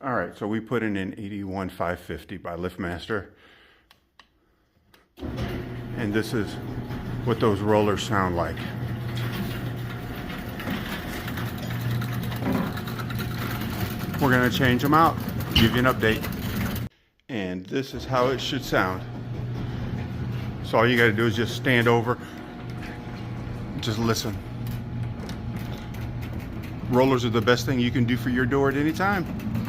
All right, so we put in an 81550 by LiftMaster. And this is what those rollers sound like. We're gonna change them out, give you an update. And this is how it should sound. So all you gotta do is just stand over, just listen. Rollers are the best thing you can do for your door at any time.